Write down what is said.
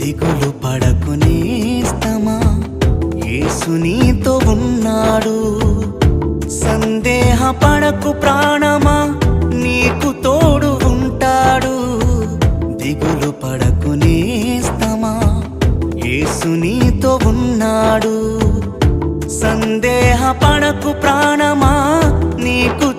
దిగులు పడకు నేస్తమా, యేసు నీతో ఉన్నాడు. సందేహ పడకు ప్రాణమా, నీకు తోడు ఉంటాడు. దిగులు పడకు నేస్తమా, యేసు నీతో ఉన్నాడు. సందేహ పడకు ప్రాణమా, నీకు